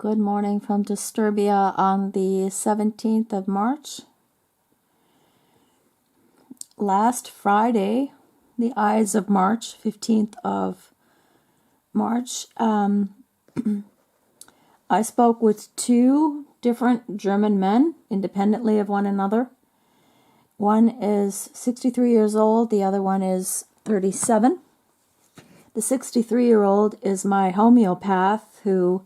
Good morning from Disturbia on the 17th of March. Last Friday, the Ides of March, 15th of March, I spoke with two different German men, independently of one another. One is 63 years old, the other one is 37. The 63-year-old is my homeopath who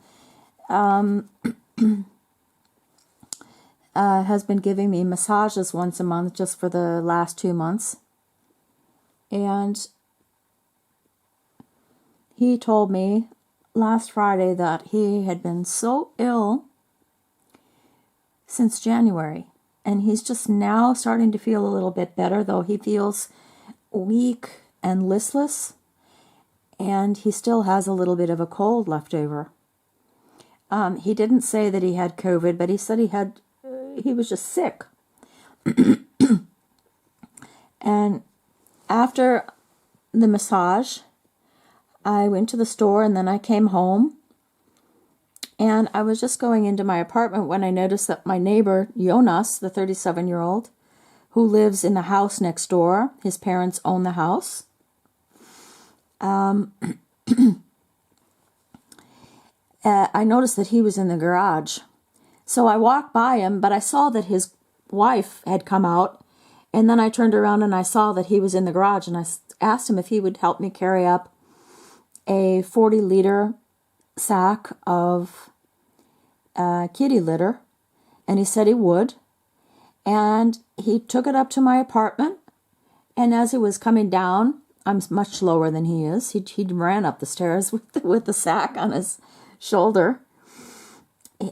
has been giving me massages once a month just for the last 2 months. And he told me last Friday that he had been so ill since January. And he's just now starting to feel a little bit better, though he feels weak and listless. And he still has a little bit of a cold left over. He didn't say that he had COVID, but he said he was just sick. And after the massage, I went to the store and then I came home. And I was just going into my apartment when I noticed that my neighbor, Jonas, the 37-year-old, who lives in the house next door, his parents own the house, I noticed that he was in the garage. So I walked by him, but I saw that his wife had come out. And then I turned around and I saw that he was in the garage. And I asked him if he would help me carry up a 40-liter sack of kitty litter. And he said he would. And he took it up to my apartment. And as he was coming down, I'm much slower than he is. He ran up the stairs with the sack on his shoulder.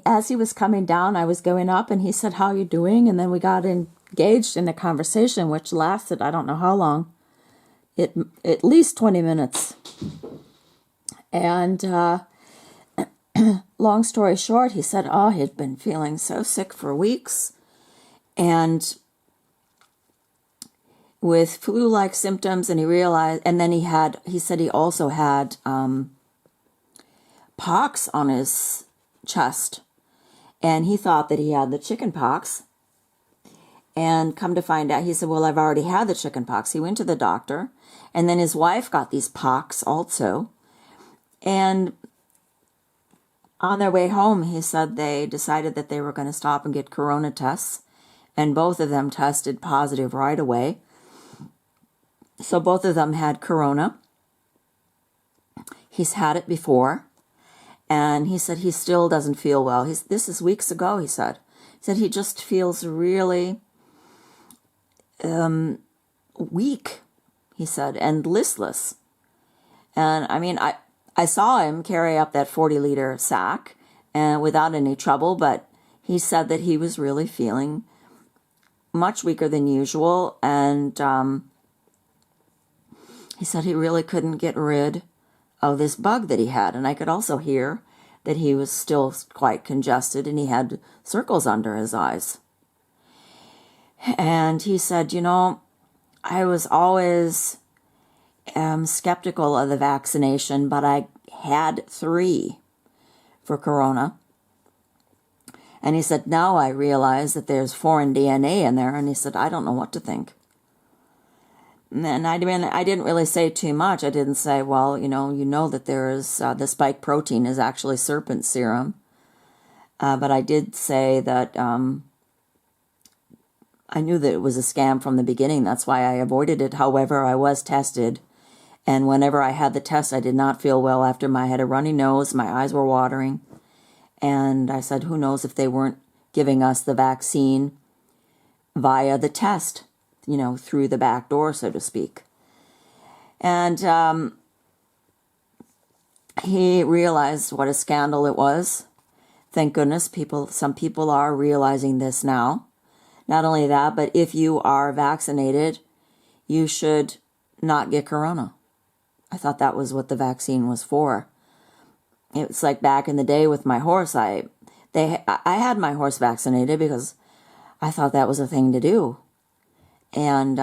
As he was coming down, I was going up, and he said, "How are you doing?" And then we got engaged in a conversation, which lasted, I don't know how long, at least 20 minutes. And long story short, he said, he'd been feeling so sick for weeks, and with flu-like symptoms, and he realized, and then he said he also had pox on his chest, and he thought that he had the chicken pox. And come to find out, he said, well, I've already had the chicken pox. He went to the doctor, and then his wife got these pox also. And on their way home, he said they decided that they were going to stop and get corona tests, and both of them tested positive right away. So both of them had corona. He's had it before. And he said he still doesn't feel well. This is weeks ago, he said. He said he just feels really weak, he said, and listless. And I mean, I saw him carry up that 40-liter sack and without any trouble, but he said that he was really feeling much weaker than usual. And he said he really couldn't get rid of this bug that he had. And I could also hear that he was still quite congested and he had circles under his eyes. And he said, I was always skeptical of the vaccination, but I had 3 for corona. And he said, now I realize that there's foreign DNA in there. And he said, I don't know what to think. And I didn't really say too much. I didn't say, well, you know that there is the spike protein is actually serpent serum. But I did say that I knew that it was a scam from the beginning. That's why I avoided it. However, I was tested. And whenever I had the test, I did not feel well after. I had a runny nose. My eyes were watering. And I said, who knows if they weren't giving us the vaccine via the test, through the back door, so to speak. And he realized what a scandal it was. Thank goodness some people are realizing this now. Not only that, but if you are vaccinated, you should not get corona. I thought that was what the vaccine was for. It's like back in the day with my horse. I had my horse vaccinated because I thought that was a thing to do. And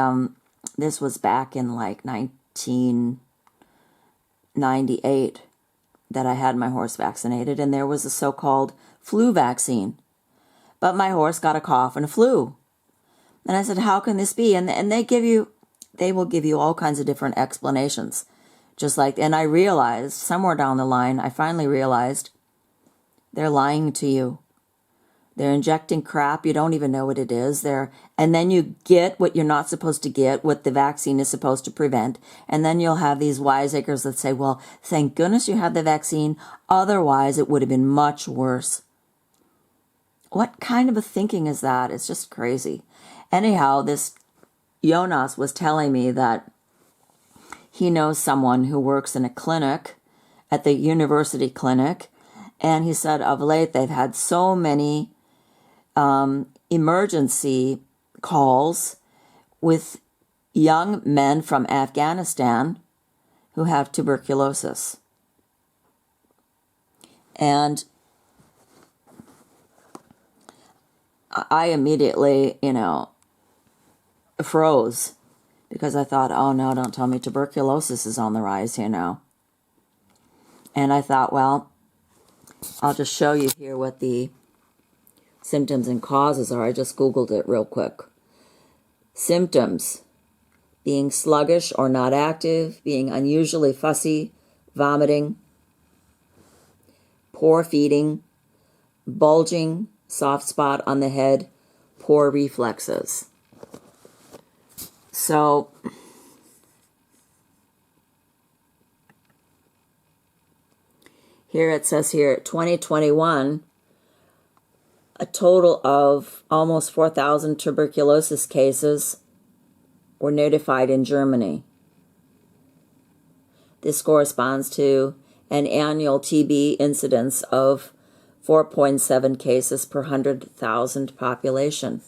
this was back in like 1998 that I had my horse vaccinated, and there was a so-called flu vaccine. But my horse got a cough and a flu. And I said, how can this be? And they will give you all kinds of different explanations. And I realized, somewhere down the line, I finally realized they're lying to you. They're injecting crap. You don't even know what it is. And then you get what you're not supposed to get, what the vaccine is supposed to prevent. And then you'll have these wiseacres that say, well, thank goodness you had the vaccine. Otherwise, it would have been much worse. What kind of a thinking is that? It's just crazy. Anyhow, this Jonas was telling me that he knows someone who works in a clinic, at the university clinic. And he said of late they've had so many emergency calls with young men from Afghanistan who have tuberculosis. And I immediately, froze because I thought, oh no, don't tell me tuberculosis is on the rise here now. And I thought, well, I'll just show you here what the symptoms and causes are. I just Googled it real quick. Symptoms: being sluggish or not active, being unusually fussy, vomiting, poor feeding, bulging, soft spot on the head, poor reflexes. So, here it says here, 2021, a total of almost 4,000 tuberculosis cases were notified in Germany. This corresponds to an annual TB incidence of 4.7 cases per 100,000 population.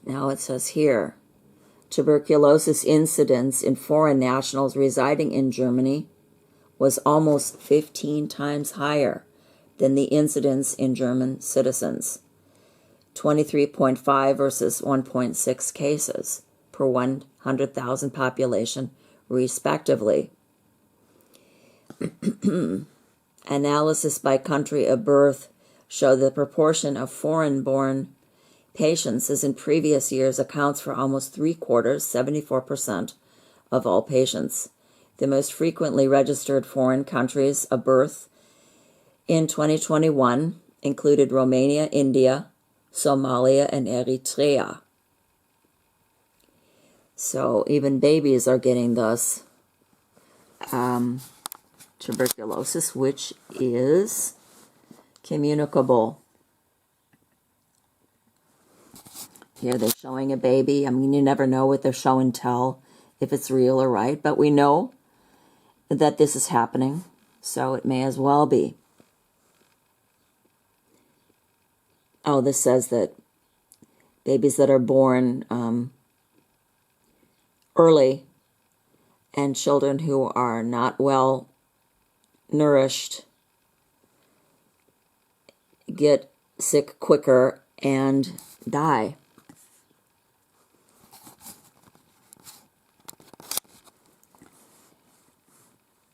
Now it says here, tuberculosis incidence in foreign nationals residing in Germany was almost 15 times higher than the incidence in German citizens. 23.5 versus 1.6 cases per 100,000 population, respectively. Analysis by country of birth show the proportion of foreign-born patients, as in previous years, accounts for almost 3/4, 74% of all patients. The most frequently registered foreign countries of birth in 2021 included Romania, India, Somalia, and Eritrea. So even babies are getting this tuberculosis, which is communicable. Here they're showing a baby. I mean, you never know with their show and tell if it's real or right, but we know that this is happening, so it may as well be. Oh, this says that babies that are born early and children who are not well nourished get sick quicker and die.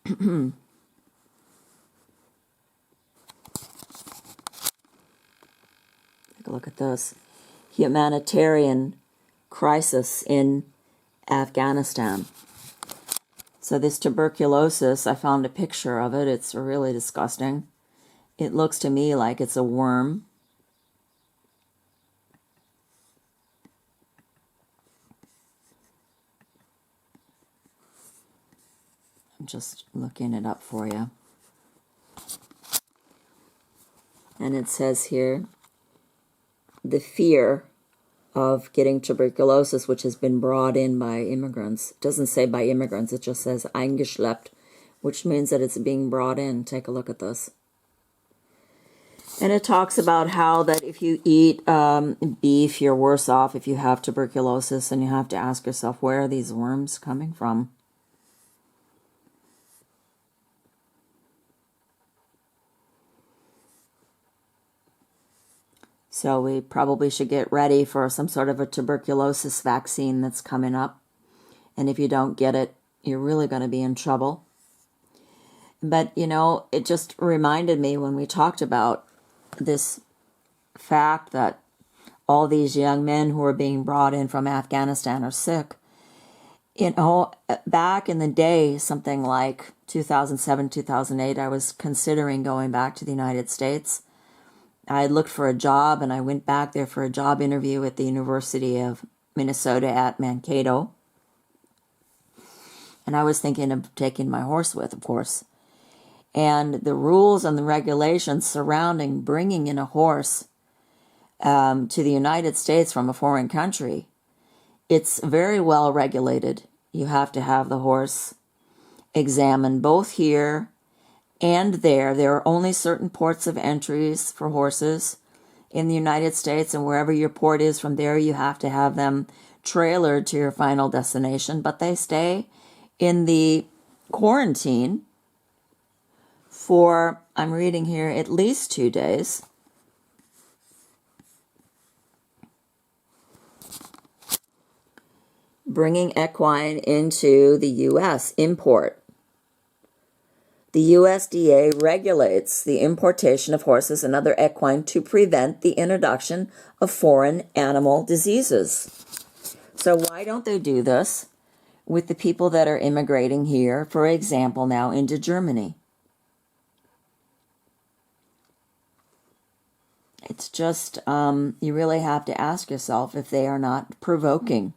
Take a look at this. Humanitarian crisis in Afghanistan. So this tuberculosis, I found a picture of it. It's really disgusting. It looks to me like it's a worm. I'm just looking it up for you. And it says here, the fear of getting tuberculosis, which has been brought in by immigrants. It doesn't say by immigrants, it just says eingeschleppt, which means that it's being brought in. Take a look at this. And it talks about how that if you eat beef, you're worse off if you have tuberculosis, and you have to ask yourself, where are these worms coming from? So we probably should get ready for some sort of a tuberculosis vaccine that's coming up. And if you don't get it, you're really going to be in trouble. But, it just reminded me when we talked about this fact that all these young men who are being brought in from Afghanistan are sick. Back in the day, something like 2007, 2008, I was considering going back to the United States. I had looked for a job, and I went back there for a job interview at the University of Minnesota at Mankato. And I was thinking of taking my horse with, of course. And the rules and the regulations surrounding bringing in a horse to the United States from a foreign country, it's very well regulated. You have to have the horse examined both here and there. There are only certain ports of entries for horses in the United States, and wherever your port is from there, you have to have them trailered to your final destination. But they stay in the quarantine for, I'm reading here, at least 2 days. Bringing equine into the U.S. import. The USDA regulates the importation of horses and other equine to prevent the introduction of foreign animal diseases. So why don't they do this with the people that are immigrating here, for example, now into Germany? It's just, you really have to ask yourself if they are not provoking.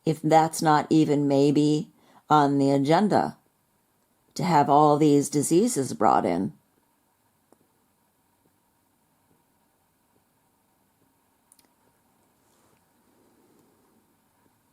If that's not even maybe on the agenda to have all these diseases brought in.